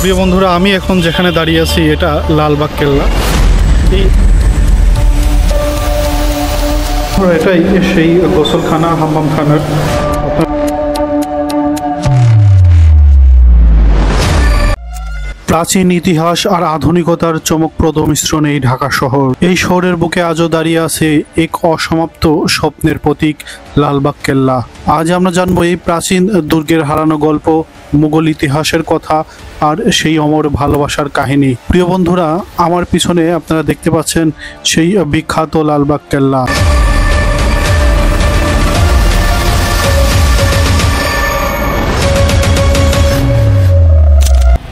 প্রিয় বন্ধুরা, আমি এখন যেখানে দাঁড়িয়ে আছি এটা লালবাগ কেল্লা। এটাই সেই গোসলখানা, হাম্মামখানার। প্রাচীন ইতিহাস আর আধুনিকতার চমকপ্রদ মিশ্রণে এই ঢাকা শহর। এই শহরের বুকে আজও দাঁড়িয়ে আছে এক অসমাপ্ত স্বপ্নের প্রতীক লালবাগ কেল্লা। আজ আমরা জানবো এই প্রাচীন দুর্গের হারানো গল্প, মুঘল ইতিহাসের কথা আর সেই অমর ভালোবাসার কাহিনী। প্রিয় বন্ধুরা, আমার পিছনে আপনারা দেখতে পাচ্ছেন সেই বিখ্যাত লালবাগ কেল্লা।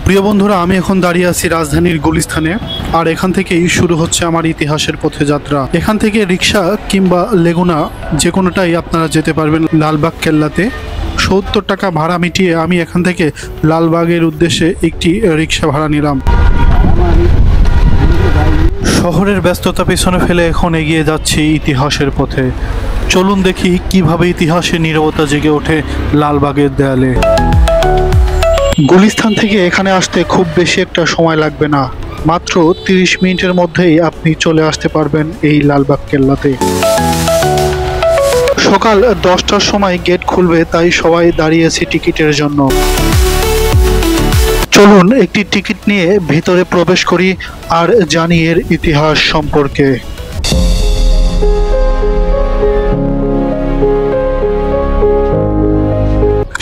প্রিয় বন্ধুরা, আমি এখন দাঁড়িয়ে আছি রাজধানীর গুলিস্তানে, আর এখান থেকেই শুরু হচ্ছে আমার ইতিহাসের পথে যাত্রা। এখান থেকে রিক্সা কিংবা লেগুনা যে কোনোটাই আপনারা যেতে পারবেন লালবাগ কেল্লাতে। 70 টাকা ভাড়া মিটিয়ে আমি এখান থেকে লালবাগের উদ্দেশ্যে একটি রিক্সা ভাড়া নিলাম। শহরের ব্যস্ততা পেছনে ফেলে এখন এগিয়ে যাচ্ছি ইতিহাসের পথে। চলুন দেখি কিভাবে ইতিহাসের নীরবতা জেগে ওঠে লালবাগের দেয়ালে। গুলিস্তান থেকে এখানে আসতে খুব বেশি একটা সময় লাগবে না, মাত্র 30 মিনিটের মধ্যেই আপনি চলে আসতে পারবেন এই লালবাগ কেল্লাতে। সকাল 10টার সময় গেট খুলবে, তাই সবাই দাঁড়িয়েছে টিকিটের জন্য। চলুন একটি টিকিট নিয়ে ভিতরে প্রবেশ করি আর জানি এর ইতিহাস সম্পর্কে।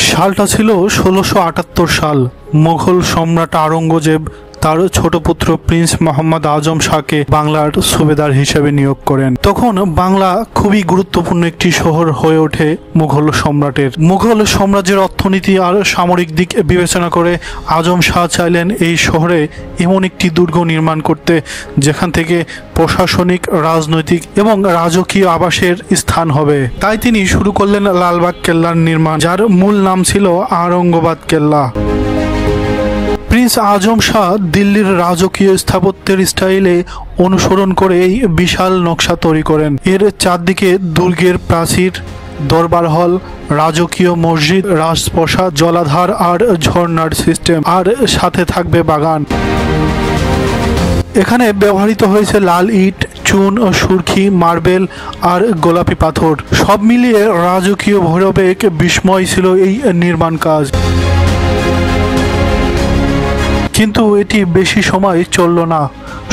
সালটা ছিল 1678 সাল। মুঘল সম্রাট আওরঙ্গজেব তার ছোট পুত্র প্রিন্স মোহাম্মদ আজম শাহকে বাংলার সুবেদার হিসেবে নিয়োগ করেন। তখন বাংলা খুবই গুরুত্বপূর্ণ একটি শহর হয়ে ওঠে মুঘল সম্রাটের। মুঘল সাম্রাজ্যের অর্থনীতি আর সামরিক দিক বিবেচনা করে আজম শাহ চাইলেন এই শহরে এমন একটি দুর্গ নির্মাণ করতে যেখান থেকে প্রশাসনিক, রাজনৈতিক এবং রাজকীয় আবাসের স্থান হবে। তাই তিনি শুরু করলেন লালবাগ কেল্লার নির্মাণ, যার মূল নাম ছিল আওরঙ্গাবাদ কেল্লা। প্রিন্স আজম শাহ দিল্লির রাজকীয় স্থাপত্যের স্টাইলে অনুসরণ করে এই বিশাল নকশা তৈরি করেন। এর চারদিকে দুর্গের প্রাচীর, দরবার হল, রাজকীয় মসজিদ, রাজপ্রাসাদ, জলাধার আর ঝর্ণার সিস্টেম, আর সাথে থাকবে বাগান। এখানে ব্যবহৃত হয়েছে লাল ইট, চুন, সুরকি, মার্বেল আর গোলাপি পাথর। সব মিলিয়ে রাজকীয় ভৈরবে এক বিস্ময় ছিল এই নির্মাণ কাজ। কিন্তু এটি বেশি সময় চলল না।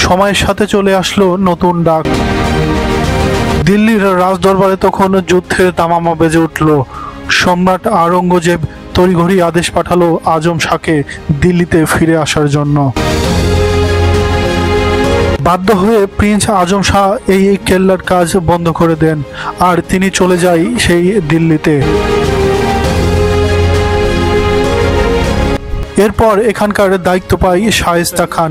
সময়ের সাথে চলে আসলো নতুন ডাক। দিল্লির রাজদরবারে তখন যুদ্ধের দামামা বেজে উঠল। সম্রাট আওরঙ্গজেব তড়িঘড়ি আদেশ পাঠালো আজম শাহকে দিল্লিতে ফিরে আসার জন্য। বাধ্য হয়ে প্রিন্স আজম শাহ এই কেল্লার কাজ বন্ধ করে দেন আর তিনি চলে যায় সেই দিল্লিতে। এরপর এখানকার দায়িত্ব পায় শায়েস্তা খান।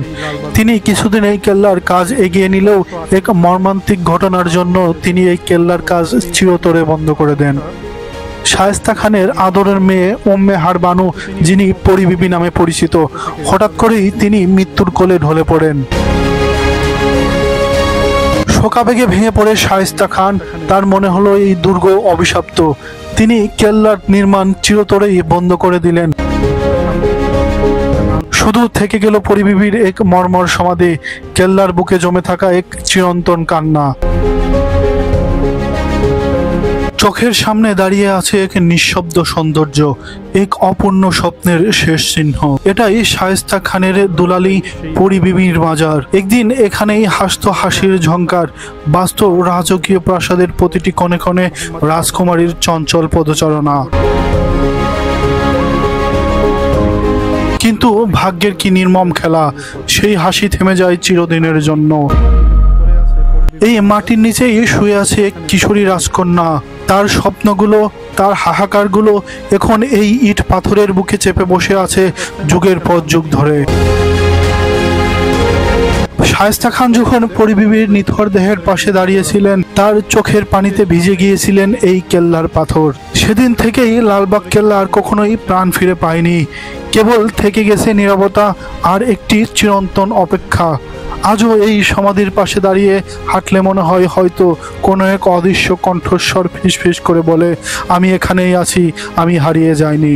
তিনি কিছুদিন এই কেল্লার কাজ এগিয়ে নিলেও এক মর্মান্তিক ঘটনার জন্য তিনি এই কেল্লার কাজ চিরতরে বন্ধ করে দেন। শায়েস্তা খানের আদরের মেয়ে উম্মে হার বানু, যিনি পরী বিবি নামে পরিচিত, হঠাৎ করেই তিনি মৃত্যুর কোলে ঢলে পড়েন। শোকাবেগে ভেঙে পড়ে শায়েস্তা খান। তার মনে হলো এই দুর্গ অভিশপ্ত। তিনি কেল্লার নির্মাণ চিরতরেই বন্ধ করে দিলেন। শুধু থেকে গেল পরী বিবির এক মর্মর সমাধি, কেল্লার বুকে জমে থাকা এক চিরন্তন কান্না। চোখের সামনে দাঁড়িয়ে আছে এক নিঃশব্দ সৌন্দর্য, এক অপূর্ণ স্বপ্নের শেষ চিহ্ন। এটাই শায়েস্তা খানের দুলালি পরী বিবির মাজার। একদিন এখানেই হাসত হাসির ঝংকার, বাস্ত রাজকীয় প্রাসাদের প্রতিটি কোণে কোণে রাজকুমারীর চঞ্চল পদচারণা। কিন্তু ভাগ্যের কি নির্মম খেলা, সেই হাসি থেমে যায় চিরদিনের জন্য। এই মাটির নিচেই শুয়ে আছে এক কিশোরী রাজকন্যা। তার স্বপ্নগুলো, তার হাহাকারগুলো এখন এই ইট পাথরের বুকে চেপে বসে আছে যুগের পর যুগ ধরে। শায়েস্তা খান যখন পরী বিবির নিথর দেহের পাশে দাঁড়িয়েছিলেন, তার চোখের পানিতে ভিজে গিয়েছিলেন এই কেল্লার পাথর। সেদিন থেকেই লালবাগ কেল্লা আর কখনোই প্রাণ ফিরে পায়নি। কেবল থেকে গেছে নীরবতা আর একটি চিরন্তন অপেক্ষা। আজও এই সমাধির পাশে দাঁড়িয়ে হাঁটলে মনে হয় হয়তো কোনো এক অদৃশ্য কণ্ঠস্বর ফিসফিস করে বলে, আমি এখানেই আছি, আমি হারিয়ে যাইনি।